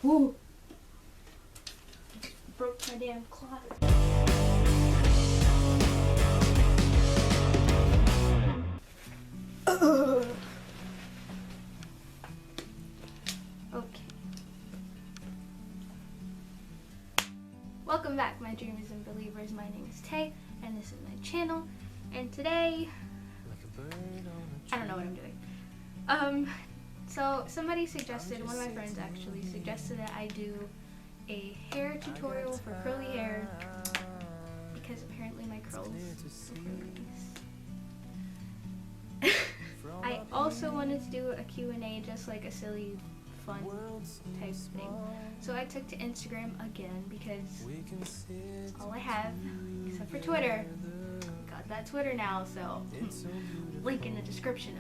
Woo! Broke my damn closet. Okay. Welcome back, my dreamers and believers. My name is Tay, and this is my channel. And today, I don't know what I'm doing. So somebody suggested, one of my friends actually suggested that I do a hair tutorial for curly hair because apparently my curls look really nice. I also wanted to do a Q&A, just like a silly, fun type thing. So I took to Instagram again because it's all I have, except for Twitter. Got that Twitter now, so link in the description.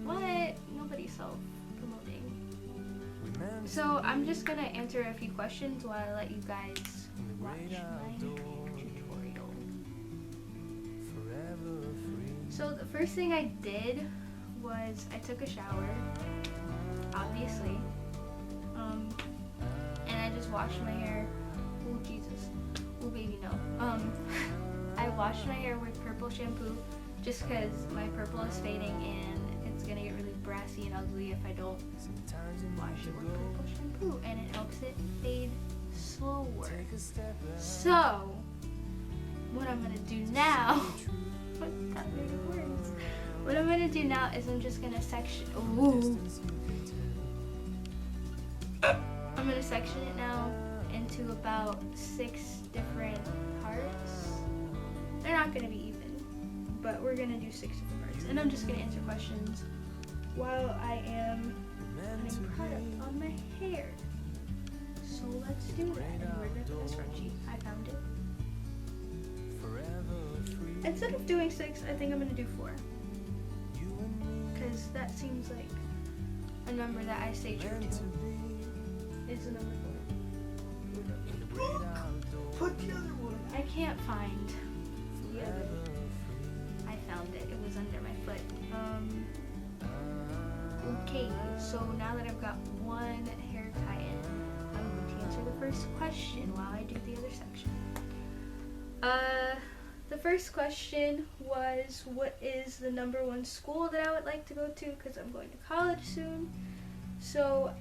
What? Nobody's self-promoting. So I'm just gonna answer a few questions while I let you guys watch my tutorial. So the first thing I did was I took a shower, obviously, and I just washed my hair. Oh Jesus, oh baby no. I washed my hair with purple shampoo just because my purple is fading and it's gonna get really brassy and ugly if I don't wash it with purple shampoo, and it helps it fade slower. So what I'm gonna do now what that made it worse. What I'm gonna do now is I'm just gonna section I'm gonna section it now into about 6 different parts. They're not gonna be even, but we're gonna do 6 different parts, and I'm just gonna answer questions while I am putting product on my hair. So let's do that. And where did I put this scrunchie? I found it. Instead of doing 6, I think I'm gonna do 4, because that seems like a number that I stay true to. Is the number 4. Put the other one. I can't find the other. I found it. It was under my foot. Okay, so now that I've got one hair tie in, I'm going to answer the first question while I do the other section. The first question was, what is the #1 school that I would like to go to? Because I'm going to college soon. So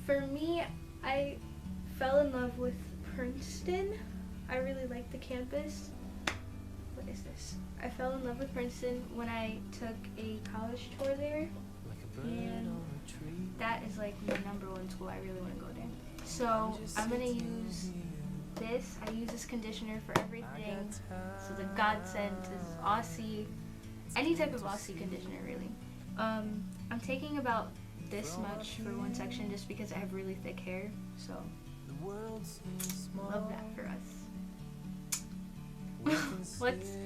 for me, I fell in love with Princeton. I really like the campus. What is this? I fell in love with Princeton when I took a college tour there, and that is like my #1 school. I really want to go there. So I'm gonna use this. I use this conditioner for everything. So the Godsend, this is Aussie, any type of Aussie conditioner really. I'm taking about this much for one section just because I have really thick hair. So love that for us. What's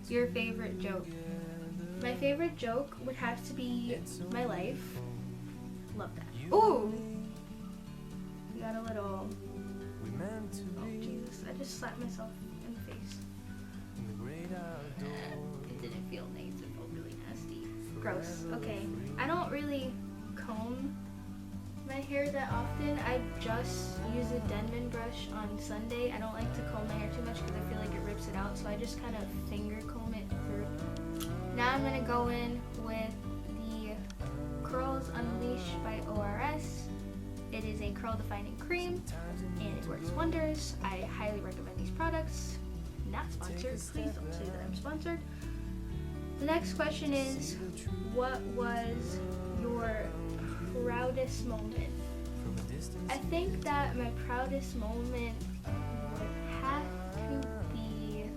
your favorite joke? My favorite joke would have to be my life. Love that. Ooh! We got a little... Oh Jesus, I just slapped myself in the face. It didn't feel nice, it felt really nasty. Gross. Okay, I don't really comb my hair that often. I just use a Denman brush on Sunday. I don't like to comb my hair too much because I feel like it rips it out, so I just kind of finger comb it through. Now I'm going to go in with the Curls Unleashed by ORS. It is a curl defining cream and it works wonders. I highly recommend these products. Not sponsored, please don't say that I'm sponsored. The next question is, what was your proudest moment? I think that my proudest moment would have to be...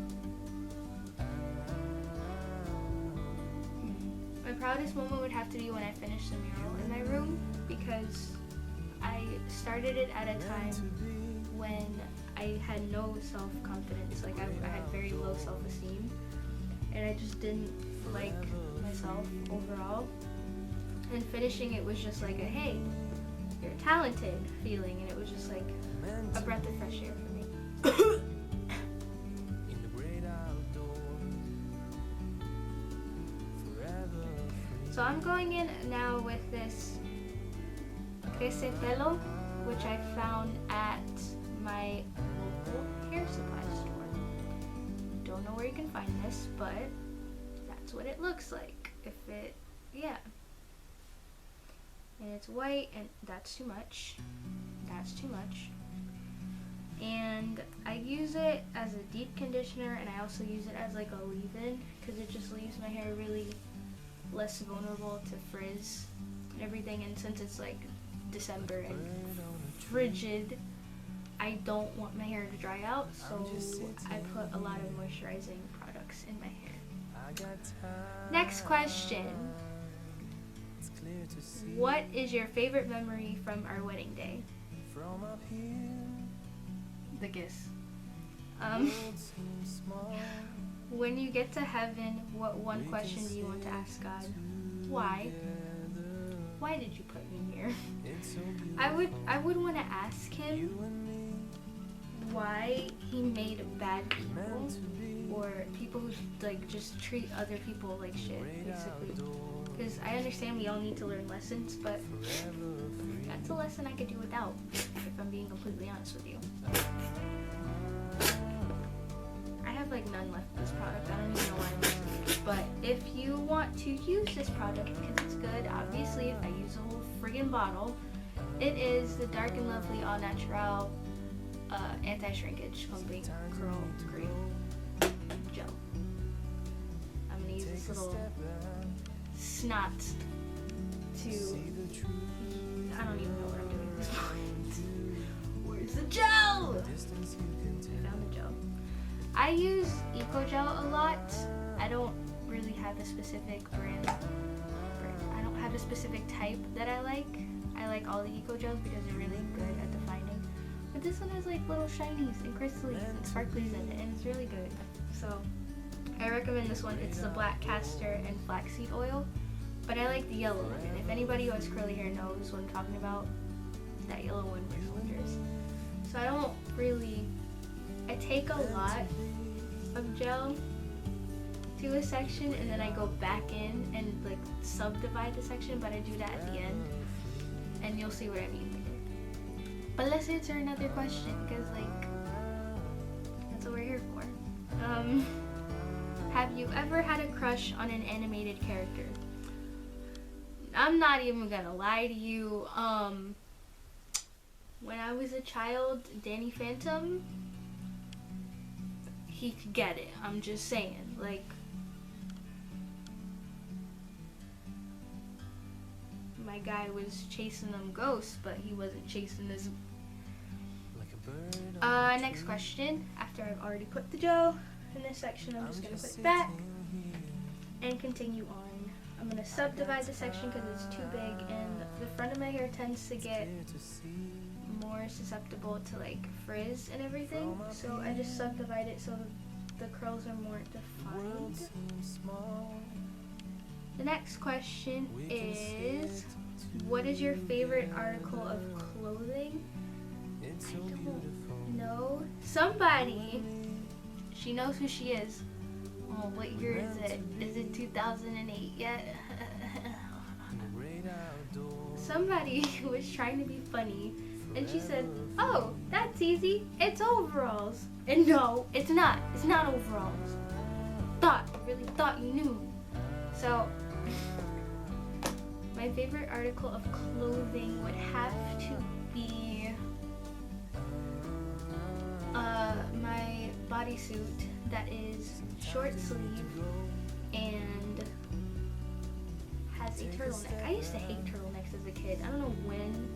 My proudest moment would have to be when I finished the mural in my room, because I started it at a time when I had no self-confidence. Like I had very low self-esteem, and I just didn't like myself overall. And finishing it was just like a, hey, you're talented feeling, and it was just like a breath of fresh air for me. So I'm going in now with this Crece Pelo which I found at my local hair supply store. Don't know where you can find this, but that's what it looks like. Yeah. And it's white, and that's too much. That's too much. And I use it as a deep conditioner, and I also use it as like a leave-in because it just leaves my hair really less vulnerable to frizz and everything. And since it's like December and frigid, I don't want my hair to dry out, so I put a lot of moisturizing products in my hair. Next question. What is your favorite memory from our wedding day? The kiss. When you get to heaven, what one question do you want to ask God? Why? Why did you put me here? I would want to ask him why he made bad people, or people who like just treat other people like shit, basically. Because I understand we all need to learn lessons, but that's a lesson I could do without, if I'm being completely honest with you. I have like none left of this product. I don't even know why I'm using it. But if you want to use this product because it's good, obviously if I use a whole friggin' bottle, it is the Dark and Lovely All Natural Anti-Shrinkage Clumping Curl Cream Gel. I'm gonna use this little snot to, I don't even know what I'm doing at this point. Where's the gel? I found the gel. I use Eco Gel a lot. I don't really have a specific brand. I don't have a specific type that I like. I like all the Eco Gels because they're really good at defining. But this one has like little shinies and crystals and sparklies in it, and it's really good. So I recommend this one. It's the black castor and flaxseed oil, but I like the yellow one. And if anybody who has curly hair knows what I'm talking about, that yellow one is wonders. So I take a lot of gel to a section, and then I go back in and like subdivide the section, but I do that at the end, and you'll see what I mean. But let's answer another question, because like that's what we're here for. Have you ever had a crush on an animated character? I'm not even gonna lie to you. When I was a child, Danny Phantom, he could get it. I'm just saying, like, my guy was chasing them ghosts, but he wasn't chasing this. Next question. After I've already put the gel in this section, I'm just gonna put it back and continue on. I'm gonna subdivide the section because it's too big, and the front of my hair tends to get more susceptible to like frizz and everything, so I just subdivide it so the curls are more defined. The next question is, what is your favorite article of clothing? I don't know. Somebody, she knows who she is. Oh, what year is it? Is it 2008 yet? Somebody was trying to be funny, and she said, "Oh, that's easy. It's overalls." And no, it's not. It's not overalls. I really thought you knew. So, my favorite article of clothing would have to be my bodysuit that is short sleeve and has a turtleneck. I used to hate turtlenecks as a kid. I don't know when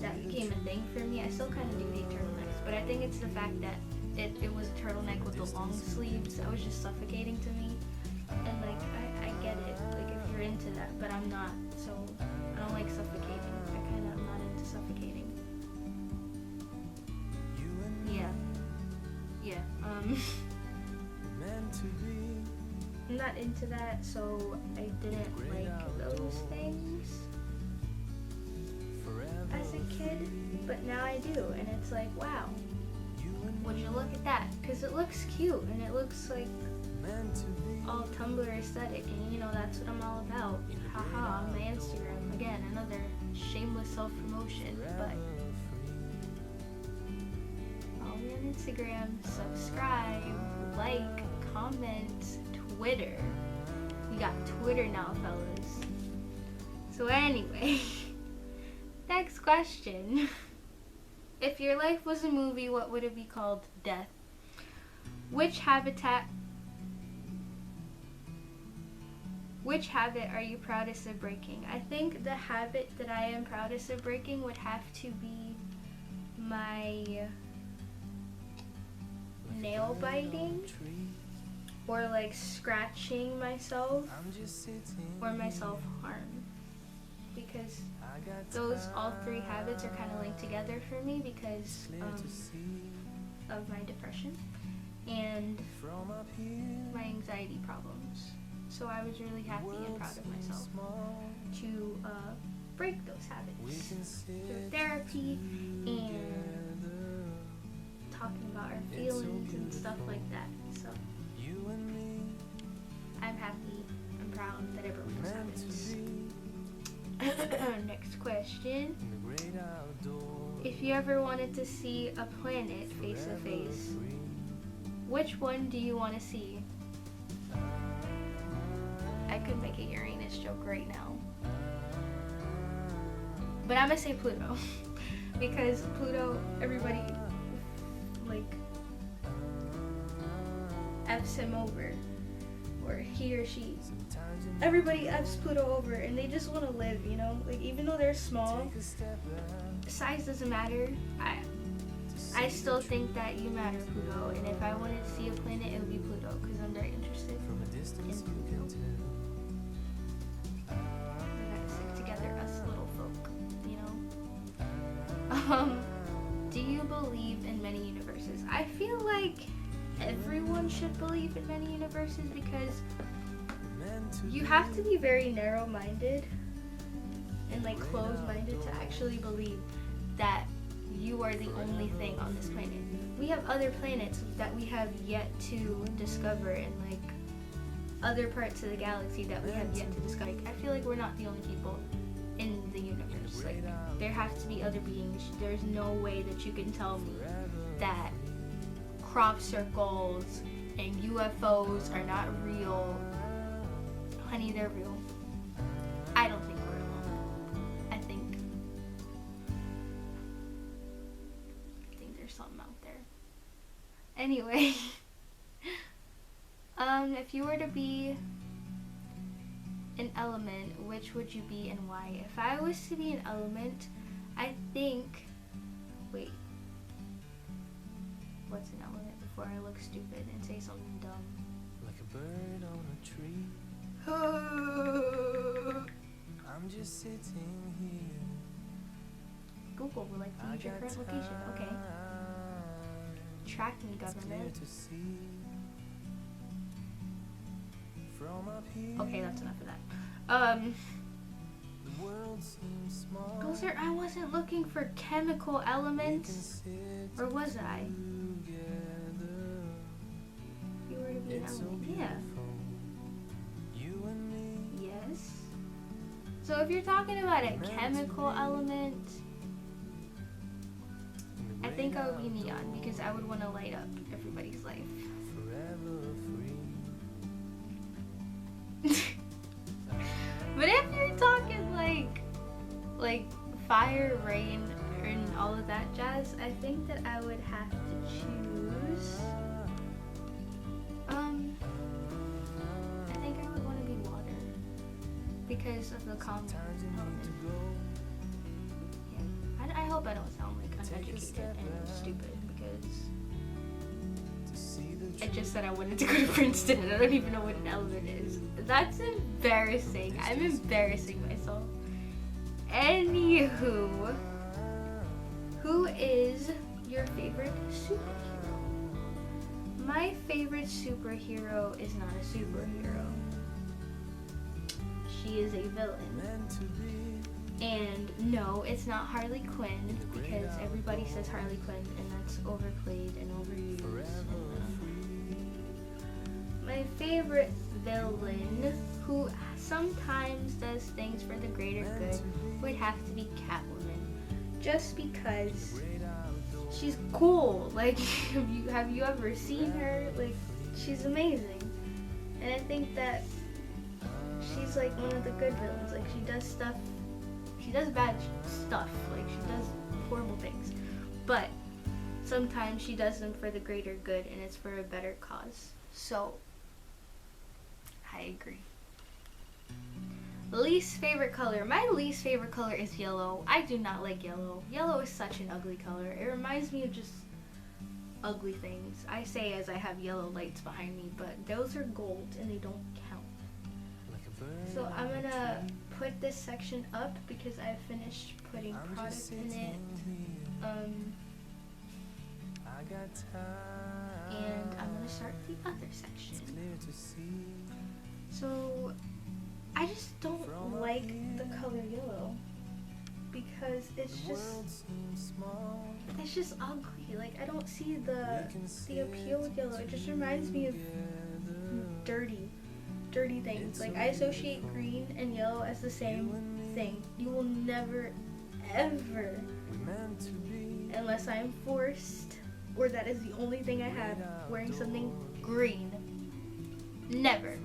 that became a thing for me. I still kind of do hate turtlenecks, but I think it's the fact that it was a turtleneck with the long sleeves that was just suffocating to me. And like, I get it, like if you're into that, but I'm not, so I don't like suffocating. I'm not into suffocating. Yeah, I'm not into that, so I didn't like those things as a kid, but now I do, and it's like, wow, would you look at that? Because it looks cute, and it looks like all Tumblr aesthetic, and you know, that's what I'm all about. Haha, on my Instagram. Again, another shameless self-promotion, but me on Instagram, subscribe, like, comment, Twitter. We got Twitter now, fellas. So anyway, next question. If your life was a movie, what would it be called? Death. Which habit are you proudest of breaking? I think the habit that I am proudest of breaking would have to be my nail biting, or like scratching myself, or my self-harm, because those all three habits are kind of linked together for me because of my depression and my anxiety problems. So I was really happy and proud of myself to break those habits through therapy and talking about our feelings and stuff like that. So I'm happy and proud that I broke those habits. Next question. If you ever wanted to see a planet face to face, which one do you want to see? I could make a Uranus joke right now, but I'm gonna say Pluto because Pluto, everybody like F's him over, or he or she. Everybody F's Pluto over, and they just want to live, you know? Like, even though they're small, size doesn't matter. I still think that you matter, Pluto, and if I wanted to see a planet, it would be Pluto, because I'm very interested in Pluto. We gotta stick together, us little folk, you know? Do you believe in many universes? I feel like everyone should believe in many universes, because you have to be very narrow-minded and like closed-minded to actually believe that you are the only thing on this planet. We have other planets that we have yet to discover, and like other parts of the galaxy that we have yet to discover. I feel like we're not the only people in the universe. Like, there have to be other beings. There's no way that you can tell me that crop circles and UFOs are not real. Honey, they're real. I don't think we're alone. I think there's something out there. Anyway, if you were to be an element, which would you be and why? If I was to be an element, I think, wait, what's an element before I look stupid and say something dumb? Like a bird on a tree. I'm just sitting here. Google would like to use your current location. Okay. Track me, government. Okay, that's enough of that. Those are, I wasn't looking for chemical elements, or was I? You were to be an element, yeah. Yes. So if you're talking about a chemical element, I think I would be neon, because I would want to light up everybody's life. But if you're talking like fire, rain, and all of that jazz, I think that I would have to choose. I think I would want to be water because of the calming element. Yeah. I hope I don't sound like uneducated and stupid, because I just said I wanted to go to Princeton and I don't even know what an element is. That's embarrassing. I'm embarrassing myself. Anywho, who is your favorite superhero? My favorite superhero is not a superhero. She is a villain. And no, it's not Harley Quinn, because everybody says Harley Quinn and that's overplayed and overused. My favorite villain, who sometimes does things for the greater good, would have to be Catwoman. Just because she's cool. Like, have you ever seen her? Like, she's amazing. And I think that she's like one of the good villains. Like, she does bad stuff. Like, she does horrible things. But sometimes she does them for the greater good, and it's for a better cause. So, I agree. Least favorite color. My least favorite color is yellow. I do not like yellow. Yellow is such an ugly color. It reminds me of just ugly things. I say as I have yellow lights behind me, but those are gold and they don't count. So I'm gonna put this section up because I've finished putting product in it. And I'm gonna start the other section. So I just don't like the color yellow because it's just ugly. Like, I don't see the appeal with yellow. It just reminds me of dirty things. Like, I associate green and yellow as the same thing. You will never ever, unless I'm forced or that is the only thing I have, wearing something green. Never.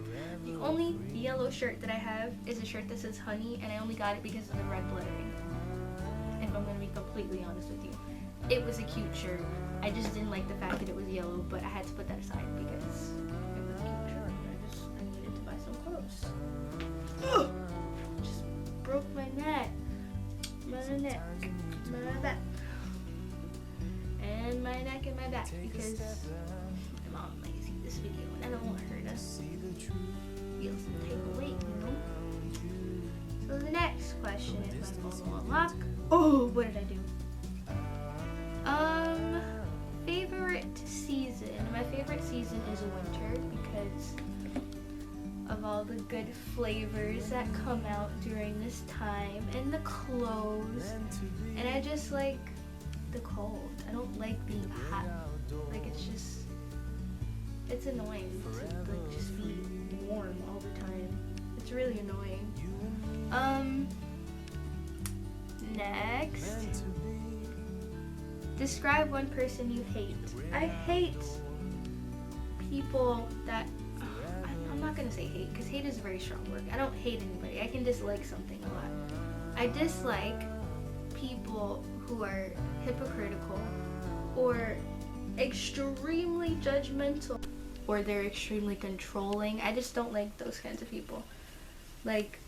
The only yellow shirt that I have is a shirt that says honey, and I only got it because of the red lettering. If I'm going to be completely honest with you. It was a cute shirt. I just didn't like the fact that it was yellow, but I had to put that aside because it was a cute shirt. I needed to buy some clothes. Ugh! Just broke my neck. My neck. My back. And my neck and my back because my mom might see this video and I don't want her to feel some type of weight, you know? So the next question is my phone will unlock. Oh, what did I do? Favorite season. My favorite season is winter because of all the good flavors that come out during this time and the clothes. And I just like the cold. I don't like being hot. Like, it's annoying to like just be warm all the time. It's really annoying. Next, describe one person you hate. I hate people that I'm not gonna say hate because hate is a very strong word. I don't hate anybody. I can dislike something a lot. I dislike people who are hypocritical or extremely judgmental or they're extremely controlling. I just don't like those kinds of people. Like,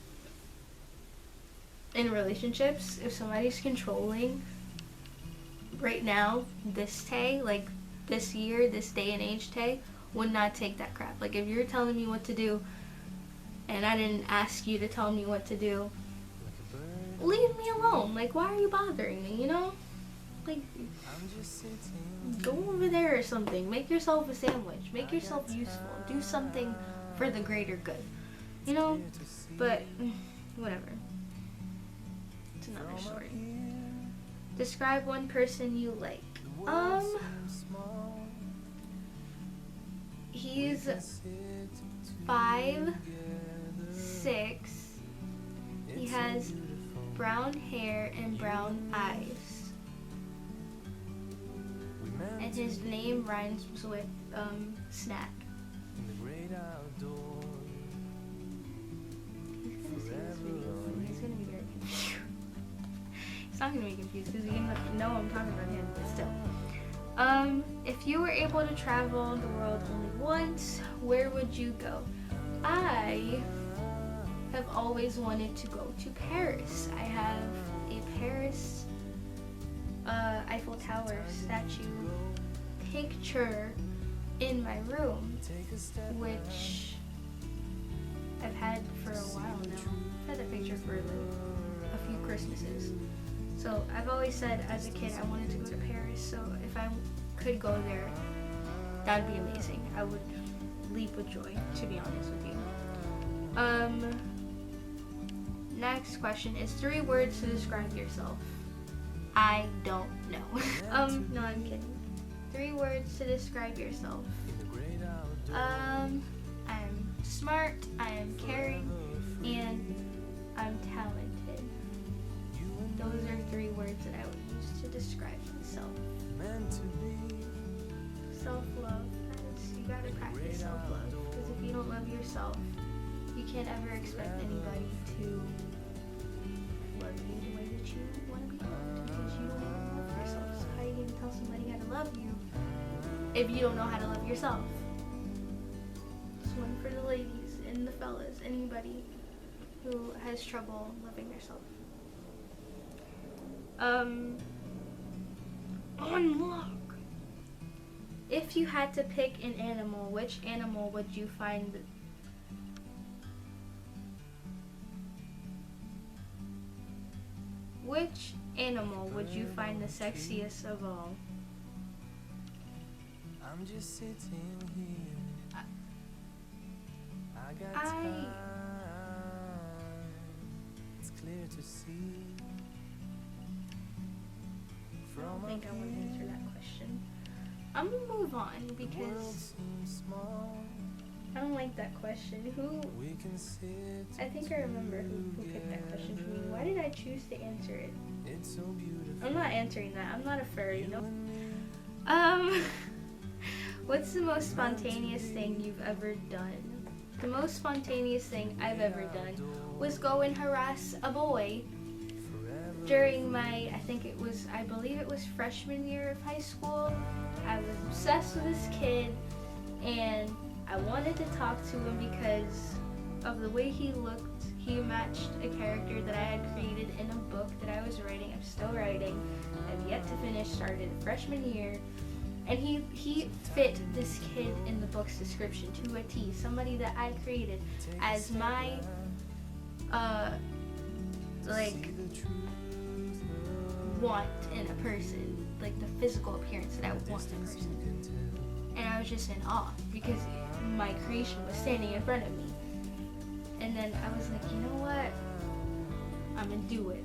in relationships, if somebody's controlling right now, this day, like this year, this day and age day, would not take that crap. Like, if you're telling me what to do and I didn't ask you to tell me what to do, leave me alone. Like, why are you bothering me, you know? Like, go over there or something. Make yourself a sandwich. Make yourself useful. Do something for the greater good. You know? But, whatever. It's another story. Describe one person you like. He's 5'6". He has brown hair and brown eyes. And his name rhymes with snack. He's gonna see this video and he's gonna be very confused. He's not gonna be confused because he's gonna know I'm talking about him, but still. If you were able to travel the world only once, where would you go? I have always wanted to go to Paris. I have a Paris Eiffel Tower statue picture in my room, which I've had for a while now. I've had that picture for like a few Christmases. So I've always said as a kid I wanted to go to Paris, so if I could go there, that would be amazing. I would leap with joy, to be honest with you. Next question is 3 words to describe yourself. I don't know. No, I'm kidding. 3 words to describe yourself. I'm smart, I am caring, and I'm talented. Those are 3 words that I would use to describe myself. meant to be. Self-love. You gotta practice self-love. Because if you don't love yourself, you can't ever expect anybody to love you the way that you want to be loved. Because you don't even love yourself. So how are you going to tell somebody how to love you if you don't know how to love yourself? Just one for the ladies and the fellas. Anybody who has trouble loving themselves. Unlock. If you had to pick an animal, which animal would you find Which animal would you find the sexiest of all? I'm just sitting here. I got I- time. It's clear to see. I don't think I want to answer that question. I'm gonna move on The world because seems small. I don't like that question. We can sit. I think I remember who picked that question for me. Why did I choose to answer it? It's so beautiful. I'm not answering that. I'm not a furry. You No. and me. What's the most spontaneous thing you've ever done? The most spontaneous thing I've ever done was go and harass a boy during my, I believe it was freshman year of high school. I was obsessed with this kid and I wanted to talk to him because of the way he looked. He matched a character that I had created in a book that I was writing. I'm still writing. I've yet to finish, started freshman year. And he fit this kid in the book's description to a T. Somebody that I created as my, want in a person. Like the physical appearance that I want in a person. And I was just in awe because my creation was standing in front of me. And then I was like, you know what? I'm gonna do it.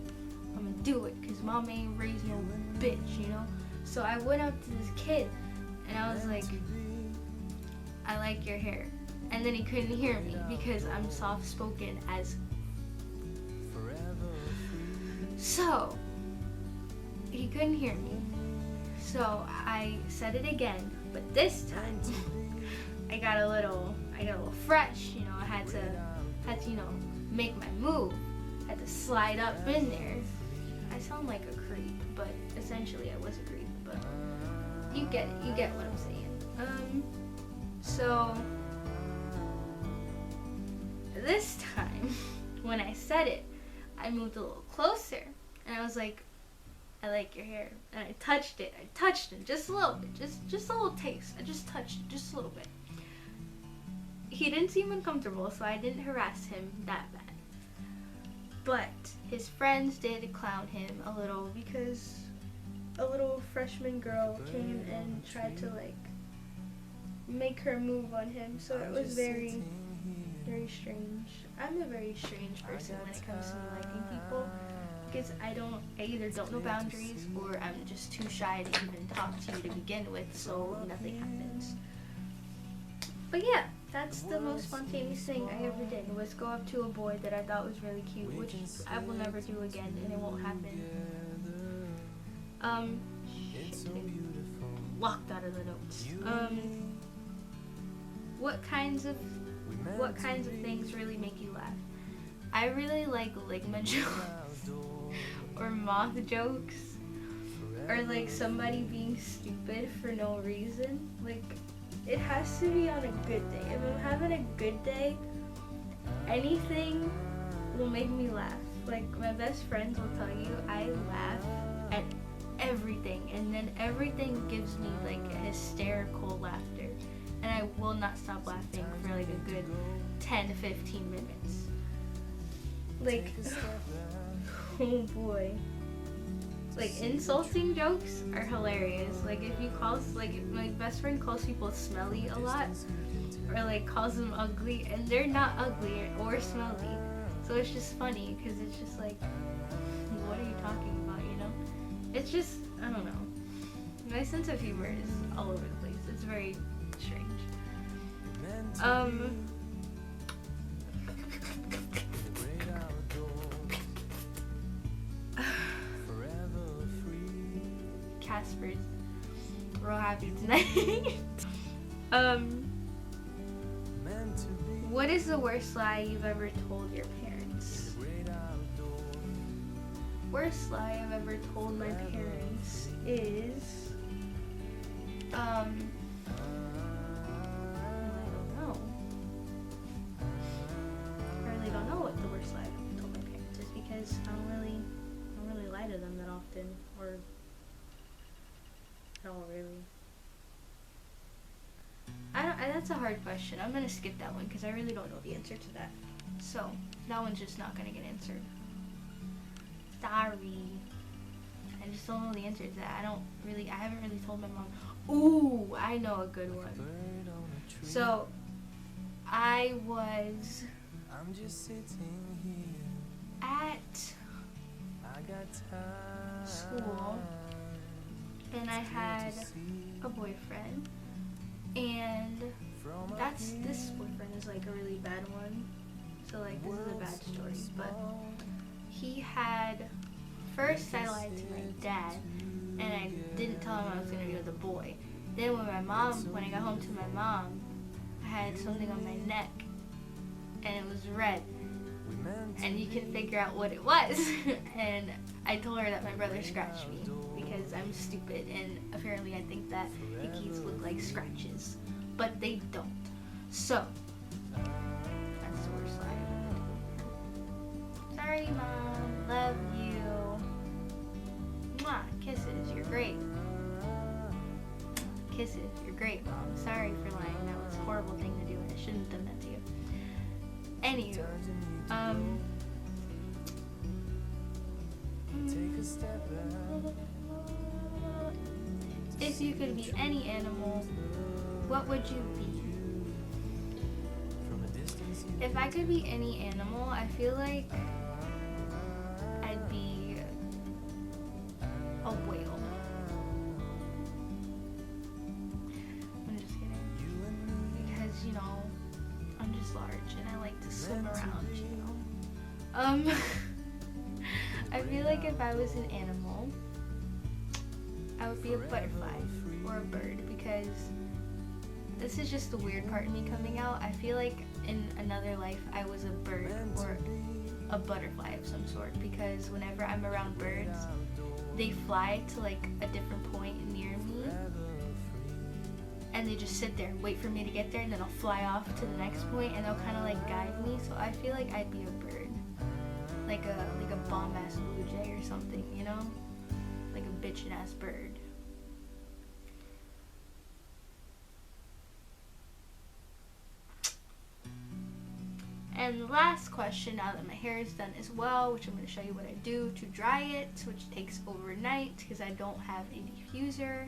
I'm gonna do it because mom ain't raised no bitch, you know? So I went up to this kid and I was like, I like your hair. And then he couldn't hear me because I'm soft spoken as. So he couldn't hear me. So I said it again, but this time I got a little fresh, you know. I had to make my move. Had to slide up in there. I sound like a creep, but essentially I was a creep, but you get what I'm saying. So this time when I said it, I moved a little closer and I was like, I like your hair. And I touched it. Just a little bit. Just a little taste. I just touched it just a little bit. He didn't seem uncomfortable, so I didn't harass him that bad. But his friends did clown him a little because a little freshman girl came and tried to make her move on him. So it was very, very strange. I'm a very strange person when it comes to liking people. Because I either don't know boundaries or I'm just too shy to even talk to you to begin with, so nothing happens. But yeah, that's the most spontaneous thing I ever did, was go up to a boy that I thought was really cute, which I will never do again and it won't happen. Locked out of the notes. What kinds of things really make you laugh? I really like ligma jokes or moth jokes or somebody being stupid for no reason. It has to be on a good day. If I'm having a good day, anything will make me laugh. My best friends will tell you I laugh at everything, and then everything gives me a hysterical laughter, and I will not stop laughing for a good 10 to 15 minutes. Oh boy. Insulting jokes are hilarious. If you call, if my best friend calls people smelly a lot, or calls them ugly, and they're not ugly or smelly. So it's just funny, because it's just what are you talking about, you know? It's just, I don't know. My sense of humor is all over the place. It's very strange. Jasper's real happy tonight. meant to be What is the worst lie you've ever told your parents? great outdoors. Worst lie I've ever told my parents is, I don't know. I really don't know what the worst lie I've told my parents is because I don't really lie to them that often, or at all, really. That's a hard question. I'm gonna skip that one because I really don't know the answer to that. So that one's just not gonna get answered. Sorry. I just don't know the answer to that. I haven't really told my mom. Ooh, I know a good one. Bird on a tree. So I was I'm just sitting here. at I got time. school and I had a boyfriend, and this boyfriend is like a really bad one. So like this is a bad story, but first I lied to my dad and I didn't tell him I was gonna be with a boy. Then when I got home to my mom, I had something on my neck and it was red. And you can figure out what it was. And I told her that my brother scratched me because I'm stupid, and apparently I think that hickeys look like scratches, but they don't. So that's the worst lie I've ever told her. Sorry, Mom. Love you. Mwah. Kisses. You're great. Kisses. You're great, Mom. Sorry for lying. That was a horrible thing to do, and I shouldn't have done that to you. Anywho, Take a step back. if you could be any animal, what would you be? From a distance you If I could be any animal, I feel like I'd be a whale. I'm just kidding. Because, I'm just large and I like to swim around, I feel like if I was an animal, I would be a butterfly or a bird, because this is just the weird part of me coming out. I feel like in another life I was a bird or a butterfly of some sort, because whenever I'm around birds, they fly to like a different point near me and they just sit there and wait for me to get there, and then I'll fly off to the next point and they'll kind of like guide me. So I feel like I'd be a bird, like a bomb ass blue jay or something, like a bitchin' ass bird. And the last question, now that my hair is done as well, which I'm going to show you what I do to dry it, which takes overnight because I don't have a diffuser,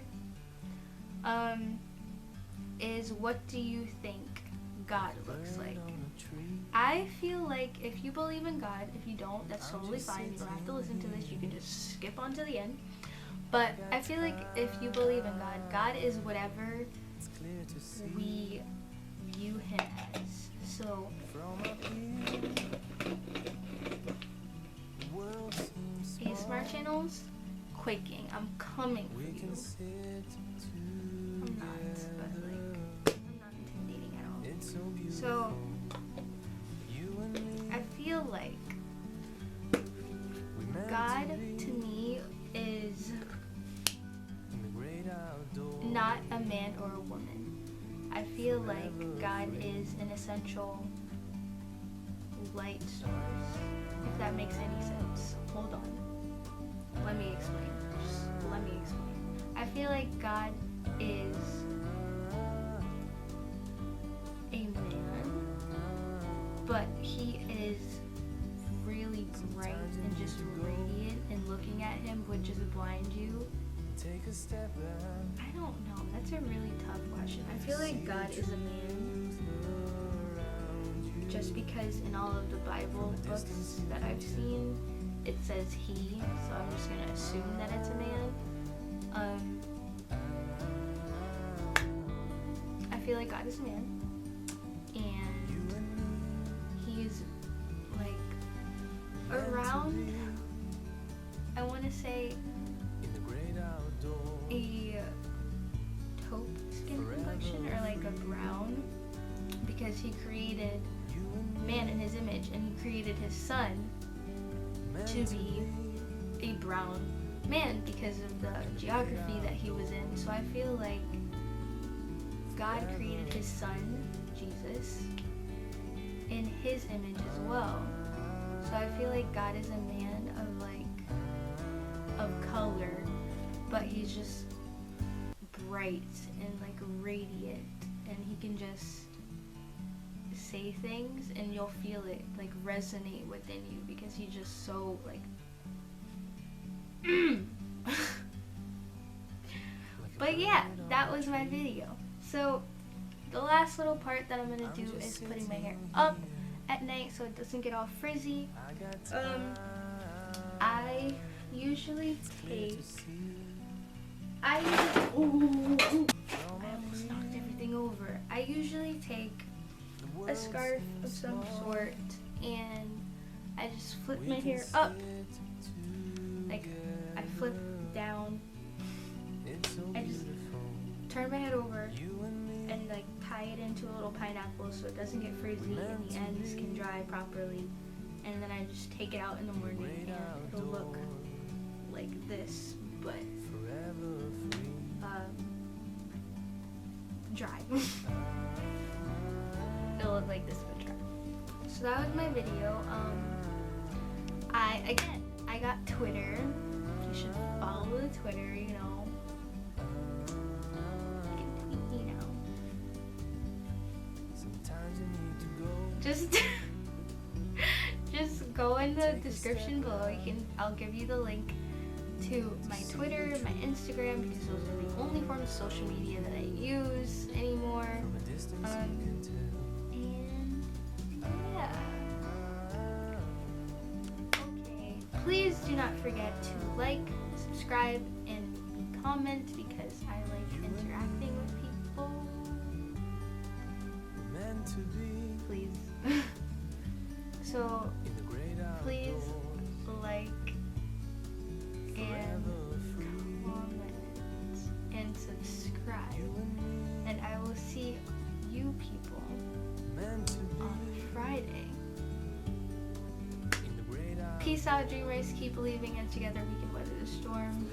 is what do you think God looks like? I feel like if you believe in God, if you don't, that's totally fine. You don't have to listen to this. You can just skip on to the end. But I feel like if you believe in God, God is whatever we view him as. So ASMR channels, quaking. I'm coming for you. I'm not, but like, I'm not intimidating at all. So I feel like God to me is not a man or a woman. I feel like God is an essential light source, if that makes any sense. Hold on. Let me explain. Just let me explain. I feel like God is a man, but he is really bright and just radiant, and looking at him would just blind you. I don't know. That's a really tough question. I feel like God is a man just because in all of the Bible books that I've seen, it says he, so I'm just gonna assume that it's a man. I feel like God is a man, and he's like around, I want to say because he created man in his image, and he created his son to be a brown man because of the geography that he was in. So I feel like God created his son, Jesus, in his image as well. So I feel like God is a man of color, but he's just bright and radiant, and he can just say things and you'll feel it resonate within you because he's just so But yeah, that was my video. So the last little part that I'm gonna do is putting my hair up at night so it doesn't get all frizzy. I usually take I almost knocked everything over. I usually take a scarf of some sort and I just flip my hair up. I flip down. I just turn my head over and tie it into a little pineapple so it doesn't get frizzy and the ends can dry properly. And then I just take it out in the morning and it'll look like this, but dry. It'll look like this but dry. So that was my video. I got Twitter. You should follow the Twitter, you know. Just go in the description below. I'll give you the link to my Twitter, my Instagram, because those are the only forms of social media that I use anymore. And yeah. Okay. Please do not forget to subscribe, and comment because I like interacting with people. Please. So please and comment and subscribe, and I will see you people on Friday. Peace out, dreamers. Keep believing, and together we can weather the storm.